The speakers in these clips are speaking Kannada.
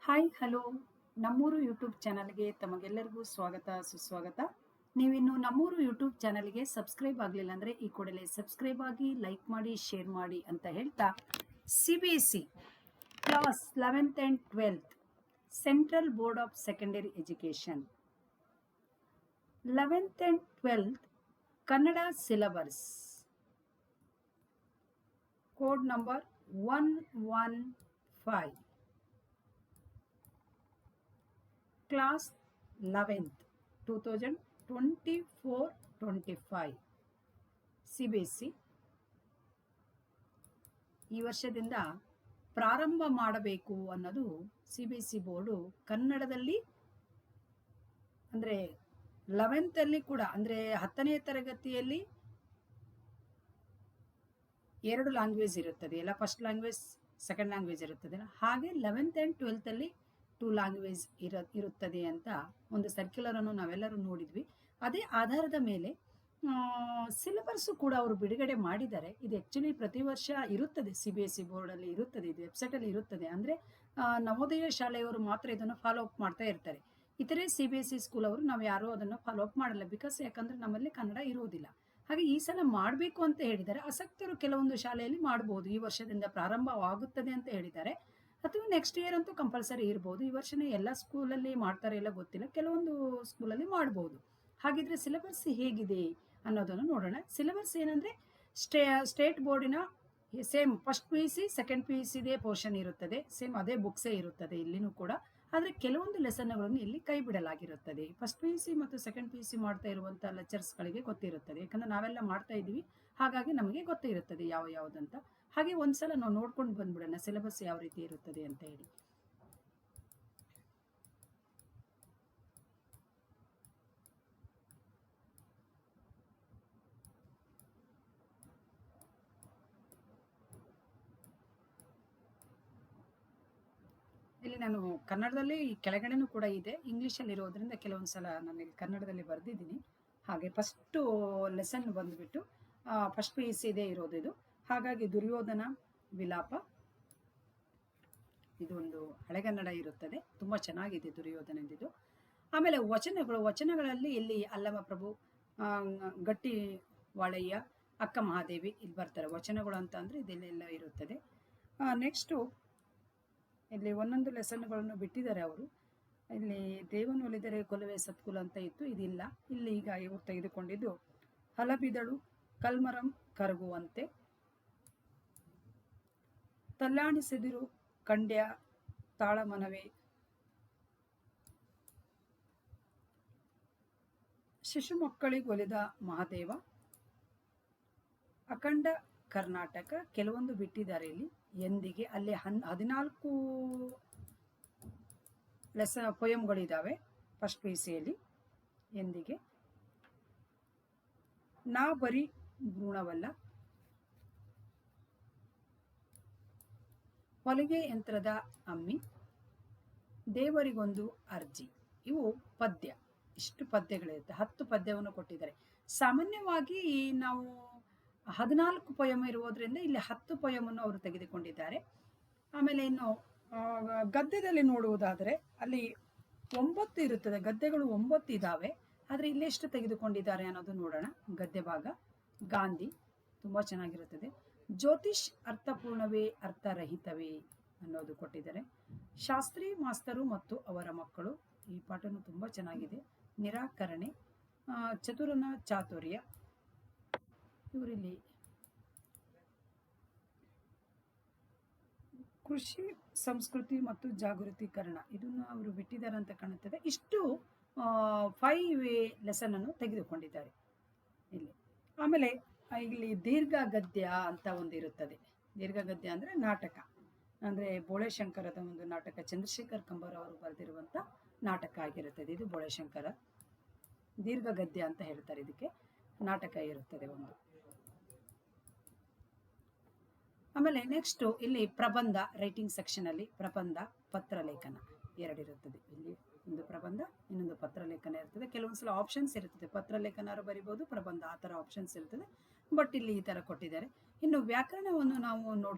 ಹಾಯ್ ಹಲೋ ನಮ್ಮೂರು ಯೂಟ್ಯೂಬ್ ಚಾನಲ್ಗೆ ತಮಗೆಲ್ಲರಿಗೂ ಸ್ವಾಗತ ಸುಸ್ವಾಗತ. ನೀವಿನ್ನು ನಮ್ಮೂರು ಯೂಟ್ಯೂಬ್ ಚಾನಲ್ಗೆ ಸಬ್ಸ್ಕ್ರೈಬ್ ಆಗಲಿಲ್ಲ ಅಂದರೆ ಈ ಕೂಡಲೇ ಸಬ್ಸ್ಕ್ರೈಬ್ ಆಗಿ, ಲೈಕ್ ಮಾಡಿ, ಶೇರ್ ಮಾಡಿ ಅಂತ ಹೇಳ್ತಾ, CBSE class 11th and 12th central board of secondary education 11th and 12th Kannada syllabus code number 115 class 11th 2024-25 CBSE ಈ ವರ್ಷದಿಂದ ಪ್ರಾರಂಭ ಮಾಡಬೇಕು ಅನ್ನೋದು CBSE ಬೋರ್ಡು ಕನ್ನಡದಲ್ಲಿ ಅಂದರೆ 11th ಅಲ್ಲಿ ಕೂಡ ಅಂದರೆ 10ನೇ ತರಗತಿಯಲ್ಲಿ 2 ಲ್ಯಾಂಗ್ವೇಜ್ ಇರುತ್ತದೆ ಎಲ್ಲ, ಫಸ್ಟ್ ಲ್ಯಾಂಗ್ವೇಜ್ ಸೆಕೆಂಡ್ ಲ್ಯಾಂಗ್ವೇಜ್ ಇರುತ್ತದೆ. ಹಾಗೆ 11th and 12th ಅಲ್ಲಿ 2 ಲ್ಯಾಂಗ್ವೇಜ್ ಇರುತ್ತದೆ ಅಂತ ಒಂದು ಸರ್ಕ್ಯುಲರ್ ಅನ್ನು ನಾವೆಲ್ಲರೂ ನೋಡಿದ್ವಿ. ಅದೇ ಆಧಾರದ ಮೇಲೆ ಸಿಲೆಬಸ್ಸು ಕೂಡ ಅವರು ಬಿಡುಗಡೆ ಮಾಡಿದ್ದಾರೆ. ಇದು ಆ್ಯಕ್ಚುಲಿ ಪ್ರತಿ ವರ್ಷ ಇರುತ್ತದೆ, CBSE ಬೋರ್ಡಲ್ಲಿ ಇರುತ್ತದೆ, ಇದು ವೆಬ್ಸೈಟಲ್ಲಿ ಇರುತ್ತದೆ. ಅಂದರೆ ನವೋದಯ ಶಾಲೆಯವರು ಮಾತ್ರ ಇದನ್ನು ಫಾಲೋ ಅಪ್ ಮಾಡ್ತಾ ಇರ್ತಾರೆ. ಇತರೆ CBSE ಸ್ಕೂಲ್ ಅವರು ನಾವು ಯಾರೂ ಅದನ್ನು ಫಾಲೋ ಅಪ್ ಮಾಡಲ್ಲ, ಬಿಕಾಸ್ ಯಾಕಂದರೆ ನಮ್ಮಲ್ಲಿ ಕನ್ನಡ ಇರುವುದಿಲ್ಲ. ಹಾಗೆ ಈ ಸಲ ಮಾಡಬೇಕು ಅಂತ ಹೇಳಿದ್ದಾರೆ. ಆಸಕ್ತರು ಕೆಲವೊಂದು ಶಾಲೆಯಲ್ಲಿ ಮಾಡ್ಬೋದು, ಈ ವರ್ಷದಿಂದ ಪ್ರಾರಂಭವಾಗುತ್ತದೆ ಅಂತ ಹೇಳಿದ್ದಾರೆ. ಅಥವಾ ನೆಕ್ಸ್ಟ್ ಇಯರ್ ಅಂತೂ ಕಂಪಲ್ಸರಿ ಇರ್ಬೋದು. ಈ ವರ್ಷನೇ ಎಲ್ಲ ಸ್ಕೂಲಲ್ಲಿ ಮಾಡ್ತಾರೆ ಇಲ್ಲ ಗೊತ್ತಿಲ್ಲ, ಕೆಲವೊಂದು ಸ್ಕೂಲಲ್ಲಿ ಮಾಡ್ಬೋದು. ಹಾಗಿದ್ರೆ ಸಿಲೆಬಸ್ ಹೇಗಿದೆ ಅನ್ನೋದನ್ನು ನೋಡೋಣ. ಸಿಲೆಬಸ್ ಏನಂದರೆ ಸ್ಟೇಟ್ ಬೋರ್ಡಿನ ಸೇಮ್ ಫಸ್ಟ್ PUC ಸೆಕೆಂಡ್ PUCದೇ ಪೋರ್ಷನ್ ಇರುತ್ತದೆ, ಸೇಮ್ ಅದೇ ಬುಕ್ಸೇ ಇರುತ್ತದೆ ಇಲ್ಲಿನೂ ಕೂಡ. ಆದರೆ ಕೆಲವೊಂದು ಲೆಸನ್ಗಳನ್ನು ಇಲ್ಲಿ ಕೈ ಬಿಡಲಾಗಿರುತ್ತದೆ. ಫಸ್ಟ್ PUC ಮತ್ತು ಸೆಕೆಂಡ್ PUC ಮಾಡ್ತಾ ಇರುವಂಥ ಲೆಕ್ಚರ್ಸ್ಗಳಿಗೆ ಗೊತ್ತಿರುತ್ತದೆ, ಯಾಕಂದರೆ ನಾವೆಲ್ಲ ಮಾಡ್ತಾ ಇದ್ದೀವಿ, ಹಾಗಾಗಿ ನಮಗೆ ಗೊತ್ತಿರುತ್ತದೆ ಯಾವುದಂತ. ಹಾಗೆ ಒಂದ್ಸಲ ನಾವು ನೋಡ್ಕೊಂಡು ಬಂದ್ಬಿಡೋಣ ಸಿಲೆಬಸ್ ಯಾವ ರೀತಿ ಇರುತ್ತದೆ ಅಂತ ಹೇಳಿ. ಇಲ್ಲಿ ನಾನು ಕನ್ನಡದಲ್ಲಿ ಕೆಳಗಡೆನೂ ಕೂಡ ಇದೆ, ಇಂಗ್ಲೀಷಲ್ಲಿ ಇರೋದ್ರಿಂದ ಕೆಲವೊಂದು ಸಲ ನಾನು ಇಲ್ಲಿ ಕನ್ನಡದಲ್ಲಿ ಬರೆದಿದ್ದೀನಿ. ಹಾಗೆ ಫಸ್ಟು ಲೆಸನ್ ಬಂದುಬಿಟ್ಟು ಫಸ್ಟ್ PUC ಇದೇ ಇರೋದು ಇದು. ಹಾಗಾಗಿ ದುರ್ಯೋಧನ ವಿಲಾಪ, ಇದೊಂದು ಹಳೆಗನ್ನಡ ಇರುತ್ತದೆ, ತುಂಬ ಚೆನ್ನಾಗಿದೆ ದುರ್ಯೋಧನದಿದು. ಆಮೇಲೆ ವಚನಗಳಲ್ಲಿ ಇಲ್ಲಿ ಅಲ್ಲಮ ಪ್ರಭು, ಗಟ್ಟಿ ವಾಳಯ್ಯ, ಅಕ್ಕ ಮಹಾದೇವಿ ಇಲ್ಲಿ ಬರ್ತಾರೆ. ವಚನಗಳು ಅಂತ ಅಂದರೆ ಇದೆಲ್ಲ ಇರುತ್ತದೆ. ನೆಕ್ಸ್ಟು ಇಲ್ಲಿ ಒಂದೊಂದು ಲೆಸನ್ಗಳನ್ನು ಬಿಟ್ಟಿದ್ದಾರೆ ಅವರು. ಇಲ್ಲಿ ದೇವನು ಒಲಿದರೆ ಕೊಲುವೆ ಸತ್ಕುಲ ಅಂತ ಇತ್ತು, ಇದಿಲ್ಲ. ಇಲ್ಲಿ ಈಗ ಇವರು ತೆಗೆದುಕೊಂಡಿದ್ದು ಹಲಬಿದಳು ಕಲ್ಮರಂ ಕರಗುವಂತೆ, ತಲ್ಲಾಣಿಸಿದಿರು ಕಂಡ್ಯ ತಾಳಮನವೇ, ಶಿಶು ಮಕ್ಕಳಿಗೊಲಿದ ಮಹಾದೇವ, ಅಖಂಡ ಕರ್ನಾಟಕ, ಕೆಲವೊಂದು ಬಿಟ್ಟಿದ್ದಾರೆ ಇಲ್ಲಿ ಎಂದಿಗೆ. ಅಲ್ಲಿ 14 ಪೊಯಮ್ಗಳಿದ್ದಾವೆ ಫಸ್ಟ್ PUCಯಲ್ಲಿ ಎಂದಿಗೆ. ನಾ ಬರಿ ಭ್ರೂಣವಲ್ಲ, ಹೊಲಿಗೆ ಯಂತ್ರದ ಅಮ್ಮಿ, ದೇವರಿಗೊಂದು ಅರ್ಜಿ. ಇವು ಪದ್ಯ, ಇಷ್ಟು ಪದ್ಯಗಳಿರುತ್ತೆ. 10 ಪದ್ಯವನ್ನು ಕೊಟ್ಟಿದ್ದಾರೆ. ಸಾಮಾನ್ಯವಾಗಿ ನಾವು 14 ಪೊಯಮ್ ಇರುವುದರಿಂದ ಇಲ್ಲಿ 10 ಪೊಯಮನ್ನು ಅವರು ತೆಗೆದುಕೊಂಡಿದ್ದಾರೆ. ಆಮೇಲೆ ಇನ್ನು ಗದ್ಯದಲ್ಲಿ ನೋಡುವುದಾದರೆ ಅಲ್ಲಿ 9 ಇರುತ್ತದೆ, ಗದ್ಯಗಳು 9 ಇದ್ದಾವೆ. ಆದರೆ ಇಲ್ಲೆಷ್ಟು ತೆಗೆದುಕೊಂಡಿದ್ದಾರೆ ಅನ್ನೋದು ನೋಡೋಣ. ಗದ್ಯ ಭಾಗ ಗಾಂಧಿ ತುಂಬ ಚೆನ್ನಾಗಿರುತ್ತದೆ. ಜ್ಯೋತಿಷ್ ಅರ್ಥಪೂರ್ಣವೇ ಅರ್ಥರಹಿತವೇ ಅನ್ನೋದು ಕೊಟ್ಟಿದ್ದಾರೆ. ಶಾಸ್ತ್ರಿ ಮಾಸ್ತರು ಮತ್ತು ಅವರ ಮಕ್ಕಳು, ಈ ಪಾಠನೂ ತುಂಬ ಚೆನ್ನಾಗಿದೆ. ನಿರಾಕರಣೆ, ಚತುರನ ಚಾತುರ್ಯ, ಇವರಲ್ಲಿ ಕೃಷಿ ಸಂಸ್ಕೃತಿ ಮತ್ತು ಜಾಗೃತೀಕರಣ, ಇದನ್ನು ಅವರು ಬಿಟ್ಟಿದ್ದಾರೆ ಅಂತ ಕಾಣುತ್ತದೆ. ಇಷ್ಟು 5 ಲೆಸನನ್ನು ತೆಗೆದುಕೊಂಡಿದ್ದಾರೆ ಇಲ್ಲಿ. ಆಮೇಲೆ ಇಲ್ಲಿ ದೀರ್ಘ ಗದ್ಯ ಅಂತ ಒಂದು ಇರುತ್ತದೆ. ದೀರ್ಘ ಗದ್ಯ ಅಂದರೆ ನಾಟಕ, ಅಂದರೆ ಬೋಳೆಶಂಕರದ ಒಂದು ನಾಟಕ, ಚಂದ್ರಶೇಖರ್ ಕಂಬಾರ್ ಅವರು ಬರೆದಿರುವಂಥ ನಾಟಕ ಆಗಿರುತ್ತದೆ ಇದು. ಬೋಳೆಶಂಕರ ದೀರ್ಘ ಗದ್ಯ ಅಂತ ಹೇಳ್ತಾರೆ ಇದಕ್ಕೆ, ನಾಟಕ ಇರುತ್ತದೆ ಒಂದು. ಆಮೇಲೆ ನೆಕ್ಸ್ಟು ಇಲ್ಲಿ ಪ್ರಬಂಧ, ರೈಟಿಂಗ್ ಸೆಕ್ಷನಲ್ಲಿ ಪ್ರಬಂಧ, ಪತ್ರಲೇಖನ ಎರಡಿರುತ್ತದೆ. ಇಲ್ಲಿ ಒಂದು ಪ್ರಬಂಧ, ಇನ್ನೊಂದು ಪತ್ರಲೇಖನ ಇರ್ತದೆ. ಕೆಲವೊಂದು ಸಲ ಆಪ್ಷನ್ಸ್ ಇರ್ತದೆ, ಪತ್ರಲೇಖನ ಬರಿಬೋದು, ಪ್ರಬಂಧ ಆ ಥರ ಆಪ್ಷನ್ಸ್ ಇರ್ತದೆ. ಬಟ್ ಇಲ್ಲಿ ಈ ಥರ ಕೊಟ್ಟಿದ್ದಾರೆ. ಇನ್ನು ವ್ಯಾಕರಣವನ್ನು ನಾವು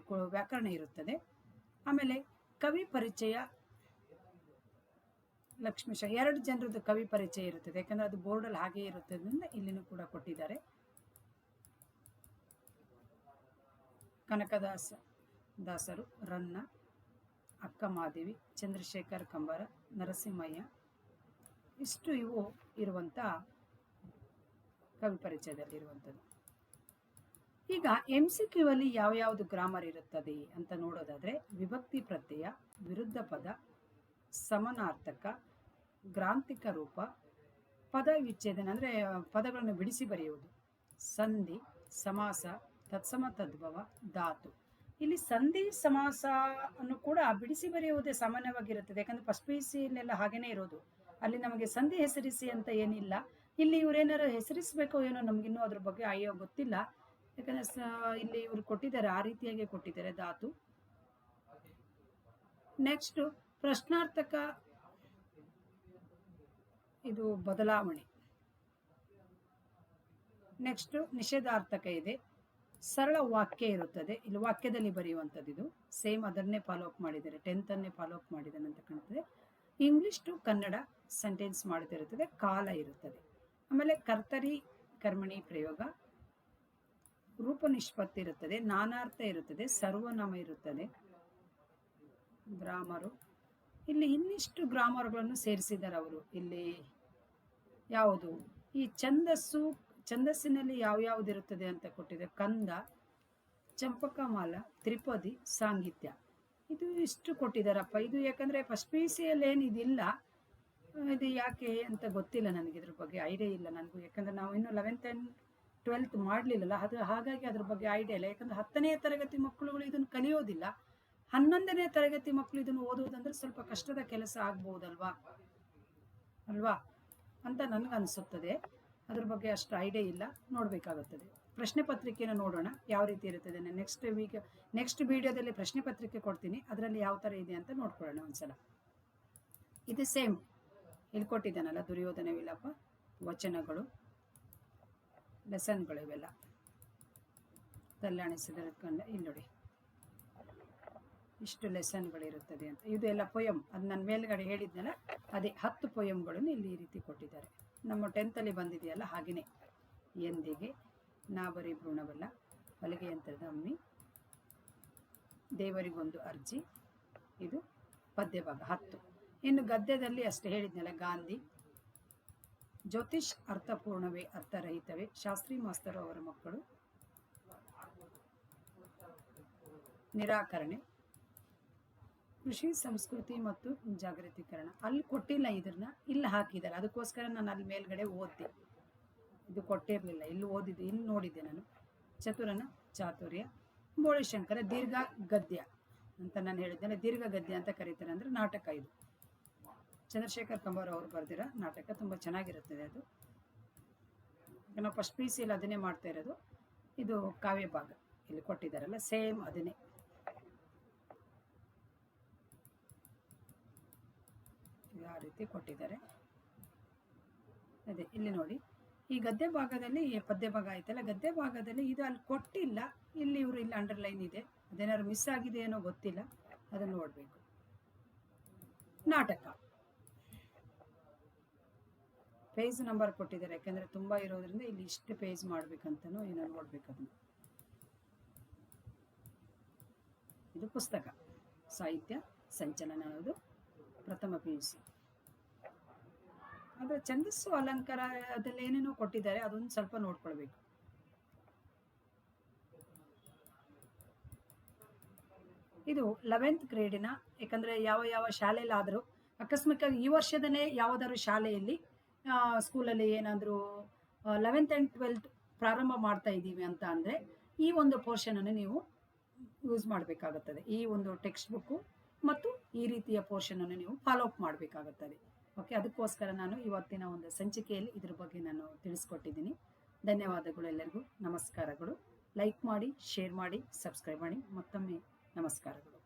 ವ್ಯಾಕರಣ ಇರುತ್ತದೆ. ಆಮೇಲೆ ಕವಿ ಪರಿಚಯ, ಲಕ್ಷ್ಮೀಶ 2 ಜನರದ್ದು ಕವಿ ಪರಿಚಯ ಇರುತ್ತದೆ, ಯಾಕಂದ್ರೆ ಅದು ಬೋರ್ಡಲ್ಲಿ ಹಾಗೆ ಇರುತ್ತದ್ರಿಂದ ಇಲ್ಲಿನೂ ಕೂಡ ಕೊಟ್ಟಿದ್ದಾರೆ. ಕನಕದಾಸರು, ರನ್ನ, ಅಕ್ಕ ಮಾದೇವಿ, ಚಂದ್ರಶೇಖರ್ ಕಂಬಾರ, ನರಸಿಂಹಯ್ಯ, ಇಷ್ಟು ಇವು ಇರುವಂಥ ಕವಿ ಪರಿಚಯದಲ್ಲಿರುವಂಥದ್ದು. ಈಗ MCQ ಅಲ್ಲಿ ಯಾವ್ಯಾವುದು ಗ್ರಾಮರ್ ಇರುತ್ತದೆ ಅಂತ ನೋಡೋದಾದ್ರೆ, ವಿಭಕ್ತಿ ಪ್ರತ್ಯಯ, ವಿರುದ್ಧ ಪದ, ಸಮಾನಾರ್ಥಕ, ಗ್ರಾಂಥಿಕ ರೂಪ, ಪದ ವಿಚ್ಛೇದನ ಅಂದರೆ ಪದಗಳನ್ನು ಬಿಡಿಸಿ ಬರೆಯುವುದು, ಸಂಧಿ, ಸಮಾಸ, ತತ್ಸಮ ತದ್ಭವ, ಧಾತು. ಇಲ್ಲಿ ಸಂಧಿ ಸಮಾಸ ಅನ್ನು ಕೂಡ ಬಿಡಿಸಿ ಬರೆಯುವುದೇ ಸಾಮಾನ್ಯವಾಗಿರುತ್ತದೆ, ಯಾಕಂದ್ರೆ ಫಸ್ಟ್ PUC ಯಲ್ಲೆಲ್ಲ ಹಾಗೇನೆ ಇರೋದು. ಅಲ್ಲಿ ನಮಗೆ ಸಂಧಿ ಹೆಸರಿಸಿ ಅಂತ ಏನಿಲ್ಲ. ಇಲ್ಲಿ ಇವರೇನಾರು ಹೆಸರಿಸಬೇಕೋ ಏನೋ ನಮಗಿನ್ನೂ ಅದ್ರ ಬಗ್ಗೆ ಅಯ್ಯೋ ಗೊತ್ತಿಲ್ಲ, ಯಾಕಂದ್ರೆ ಇಲ್ಲಿ ಇವರು ಕೊಟ್ಟಿದ್ದಾರೆ, ಆ ರೀತಿಯಾಗಿ ಕೊಟ್ಟಿದ್ದಾರೆ ಧಾತು. ನೆಕ್ಸ್ಟ್ ಪ್ರಶ್ನಾರ್ಥಕ, ಇದು ಬದಲಾವಣೆ. ನೆಕ್ಸ್ಟ್ ನಿಷೇಧಾರ್ಥಕ ಇದೆ, ಸರಳ ವಾಕ್ಯ ಇರುತ್ತದೆ, ಇಲ್ಲಿ ವಾಕ್ಯದಲ್ಲಿ ಬರೆಯುವಂಥದ್ದು. ಇದು ಸೇಮ್ ಅದನ್ನೇ ಫಾಲೋ ಅಪ್ ಮಾಡಿದ್ದಾರೆ, 10th ಅನ್ನೇ ಫಾಲೋ ಅಪ್ ಮಾಡಿದ್ದಾನೆ ಅಂತ ಕಾಣ್ತದೆ. ಇಂಗ್ಲಿಷ್ ಟು ಕನ್ನಡ ಸೆಂಟೆನ್ಸ್ ಮಾಡುತ್ತಿರುತ್ತದೆ, ಕಾಲ ಇರುತ್ತದೆ. ಆಮೇಲೆ ಕರ್ತರಿ ಕರ್ಮಣಿ ಪ್ರಯೋಗ, ರೂಪ ನಿಷ್ಪತ್ತಿ ಇರುತ್ತದೆ, ನಾನಾರ್ಥ ಇರುತ್ತದೆ, ಸರ್ವನಾಮ ಇರುತ್ತದೆ. ಗ್ರಾಮರು, ಇಲ್ಲಿ ಇನ್ನಿಷ್ಟು ಗ್ರಾಮರ್ಗಳನ್ನು ಸೇರಿಸಿದ್ದಾರೆ ಅವರು. ಇಲ್ಲಿ ಯಾವುದು ಈ ಛಂದಸ್ಸಿನಲ್ಲಿ ಯಾವ್ಯಾವ್ದು ಇರುತ್ತದೆ ಅಂತ ಕೊಟ್ಟಿದೆ. ಕಂದ, ಚಂಪಕಮಾಲ, ತ್ರಿಪದಿ, ಸಾಂಗಿತ್ಯ, ಇದು ಇಷ್ಟು ಕೊಟ್ಟಿದ್ದಾರಪ್ಪ. ಇದು ಯಾಕಂದ್ರೆ ಫಸ್ಟ್ PUC ಯಲ್ಲಿ ಏನಿದಿಲ್ಲ, ಇದು ಯಾಕೆ ಅಂತ ಗೊತ್ತಿಲ್ಲ ನನಗೆ, ಇದ್ರ ಬಗ್ಗೆ ಐಡಿಯಾ ಇಲ್ಲ ನನಗೂ, ಯಾಕಂದ್ರೆ ನಾವು ಇನ್ನು 11th and 12th ಮಾಡಲಿಲ್ಲಲ್ಲ, ಅದು ಹಾಗಾಗಿ ಅದ್ರ ಬಗ್ಗೆ ಐಡಿಯಾ ಇಲ್ಲ. ಯಾಕಂದ್ರೆ 10ನೇ ತರಗತಿ ಮಕ್ಕಳುಗಳು ಇದನ್ನು ಕಲಿಯೋದಿಲ್ಲ, 11ನೇ ತರಗತಿ ಮಕ್ಕಳು ಇದನ್ನು ಓದುವುದಂದ್ರೆ ಸ್ವಲ್ಪ ಕಷ್ಟದ ಕೆಲಸ ಆಗ್ಬೋದಲ್ವಾ ಅಂತ ನನಗನ್ನಿಸುತ್ತದೆ. ಅದ್ರ ಬಗ್ಗೆ ಅಷ್ಟು ಐಡಿಯಾ ಇಲ್ಲ, ನೋಡಬೇಕಾಗುತ್ತದೆ. ಪ್ರಶ್ನೆ ಪತ್ರಿಕೆಯನ್ನು ನೋಡೋಣ ಯಾವ ರೀತಿ ಇರುತ್ತದೆ. ನೆಕ್ಸ್ಟ್ ವಿಡಿಯೋದಲ್ಲಿ ಪ್ರಶ್ನೆ ಪತ್ರಿಕೆ ಕೊಡ್ತೀನಿ, ಅದರಲ್ಲಿ ಯಾವ ಥರ ಇದೆ ಅಂತ ನೋಡ್ಕೊಳ್ಳೋಣ ಒಂದ್ಸಲ. ಇದು ಸೇಮ್ ಇಲ್ಲಿ ಕೊಟ್ಟಿದ್ದಾನಲ್ಲ, ದುರ್ಯೋಧನ ವಿಲಾಪ, ವಚನಗಳು, ಲೆಸನ್ಗಳು, ಇವೆಲ್ಲ ಕಲ್ಯಾಣಿಸಿದ ಕಂಡ ಇಲ್ಲಿ ನೋಡಿ ಇಷ್ಟು ಲೆಸನ್ಗಳಿರುತ್ತದೆ ಅಂತ. ಇದು ಎಲ್ಲ ಪೊಯಮ್, ಅದು ನನ್ನ ಮೇಲ್ಗಡೆ ಹೇಳಿದ್ನಲ್ಲ ಅದೇ 10 ಪೊಯಮ್ಗಳನ್ನು ಇಲ್ಲಿ ಈ ರೀತಿ ಕೊಟ್ಟಿದ್ದಾರೆ. ನಮ್ಮ 10th ಅಲ್ಲಿ ಬಂದಿದೆಯಲ್ಲ ಹಾಗೆಯೇ. ಎಂದಿಗೆ, ನಾಬರಿ ಭ್ರೂಣವಲ್ಲ, ಹೊಲಿಗೆ ಯಂತ್ರದ ಅಮ್ಮಿ, ದೇವರಿಗೊಂದು ಅರ್ಜಿ, ಇದು ಪದ್ಯ ಭಾಗ 10. ಇನ್ನು ಗದ್ಯದಲ್ಲಿ ಅಷ್ಟೇ ಹೇಳಿದ್ನಲ್ಲ, ಗಾಂಧಿ, ಜ್ಯೋತಿಷ್ ಅರ್ಥಪೂರ್ಣವೇ ಅರ್ಥರಹಿತವೇ, ಶಾಸ್ತ್ರಿ ಮಾಸ್ತರು ಅವರ ಮಕ್ಕಳು, ನಿರಾಕರಣೆ, ಕೃಷಿ ಸಂಸ್ಕೃತಿ ಮತ್ತು ಜಾಗೃತೀಕರಣ. ಅಲ್ಲಿ ಕೊಟ್ಟಿಲ್ಲ, ಇದನ್ನ ಇಲ್ಲಿ ಹಾಕಿದ್ದಾರೆ, ಅದಕ್ಕೋಸ್ಕರ ನಾನು ಅಲ್ಲಿ ಮೇಲ್ಗಡೆ ಓದ್ದೆ. ಇದು ಕೊಟ್ಟಿರಲಿಲ್ಲ, ಇಲ್ಲಿ ಓದಿದ್ದೆ, ಇಲ್ಲಿ ನೋಡಿದ್ದೆ ನಾನು. ಚತುರನ ಚಾತುರ್ಯ, ಬೋಳೆಶಂಕರ ದೀರ್ಘ ಗದ್ಯ ಅಂತ ನಾನು ಹೇಳಿದ್ದೇನೆ, ದೀರ್ಘ ಗದ್ಯ ಅಂತ ಕರೀತಾರೆ, ಅಂದ್ರೆ ನಾಟಕ. ಇದು ಚಂದ್ರಶೇಖರ್ ಕಂಬಾರ ಅವರು ಬರೆದಿರೋ ನಾಟಕ, ತುಂಬ ಚೆನ್ನಾಗಿರುತ್ತದೆ ಅದು. ನಾವು ಫಸ್ಟ್ PUC ಯಲ್ಲಿ ಅದನ್ನೇ ಮಾಡ್ತಾ ಇರೋದು. ಇದು ಕಾವ್ಯ ಭಾಗ ಇಲ್ಲಿ ಕೊಟ್ಟಿದ್ದಾರಲ್ಲ, ಸೇಮ್ ಅದನ್ನೇ. ಯಾವ ರೀತಿ ಕೊಟ್ಟಿದ್ದಾರೆ ಅದೇ ಇಲ್ಲಿ ನೋಡಿ. ಈ ಗದ್ಯ ಭಾಗದಲ್ಲಿ ಪದ್ಯ ಭಾಗ ಆಯ್ತಲ್ಲ, ಗದ್ಯ ಭಾಗದಲ್ಲಿ ಇದು ಅಲ್ಲಿ ಕೊಟ್ಟಿಲ್ಲ, ಇಲ್ಲಿ ಇವರು ಇಲ್ಲಿ ಅಂಡರ್ಲೈನ್ ಇದೆ. ಅದೇನಾದ್ರು ಮಿಸ್ ಆಗಿದೆ ಏನೋ ಗೊತ್ತಿಲ್ಲ, ಅದನ್ನು ನೋಡಬೇಕು. ನಾಟಕ ಪೇಜ್ ನಂಬರ್ ಕೊಟ್ಟಿದ್ದಾರೆ, ಯಾಕಂದ್ರೆ ತುಂಬಾ ಇರೋದ್ರಿಂದ ಇಲ್ಲಿ ಇಷ್ಟು ಪೇಜ್ ಮಾಡ್ಬೇಕಂತನೂ ಏನೋ ನೋಡ್ಬೇಕು ಅದನ್ನು. ಇದು ಪುಸ್ತಕ, ಸಾಹಿತ್ಯ ಸಂಚಲನ ಅನ್ನೋದು ಪ್ರಥಮ PUC. ಆದರೆ ಛಂದಸ್ಸು ಅಲಂಕಾರ ಅದೆಲ್ಲ ಏನೇನೋ ಕೊಟ್ಟಿದ್ದಾರೆ, ಅದೊಂದು ಸ್ವಲ್ಪ ನೋಡ್ಕೊಳ್ಬೇಕು. ಇದು 11th ಗ್ರೇಡಿನ, ಯಾಕಂದ್ರೆ ಯಾವ ಶಾಲೆಯಲ್ಲಾದರೂ ಅಕಸ್ಮಾತ್ ಈ ವರ್ಷದನೇ ಯಾವುದಾದ್ರು ಶಾಲೆಯಲ್ಲಿ ಸ್ಕೂಲಲ್ಲಿ ಏನಾದರೂ 11th and 12th ಪ್ರಾರಂಭ ಮಾಡ್ತಾ ಇದ್ದೀವಿ ಅಂತ ಅಂದರೆ ಈ ಒಂದು ಪೋರ್ಷನನ್ನು ನೀವು ಯೂಸ್ ಮಾಡಬೇಕಾಗುತ್ತದೆ. ಈ ಒಂದು ಟೆಕ್ಸ್ಟ್ ಬುಕ್ಕು ಮತ್ತು ಈ ರೀತಿಯ ಪೋರ್ಷನನ್ನು ನೀವು ಫಾಲೋ ಅಪ್ ಮಾಡಬೇಕಾಗುತ್ತದೆ. ಓಕೆ, ಅದಕ್ಕೋಸ್ಕರ ನಾನು ಇವತ್ತಿನ ಒಂದು ಸಂಚಿಕೆಯಲ್ಲಿ ಇದ್ರ ಬಗ್ಗೆ ನಾನು ತಿಳಿಸ್ಕೊಟ್ಟಿದ್ದೀನಿ. ಧನ್ಯವಾದಗಳು ಎಲ್ಲರಿಗೂ, ನಮಸ್ಕಾರಗಳು. ಲೈಕ್ ಮಾಡಿ, ಶೇರ್ ಮಾಡಿ, ಸಬ್ಸ್ಕ್ರೈಬ್ ಮಾಡಿ. ಮತ್ತೊಮ್ಮೆ ನಮಸ್ಕಾರಗಳು.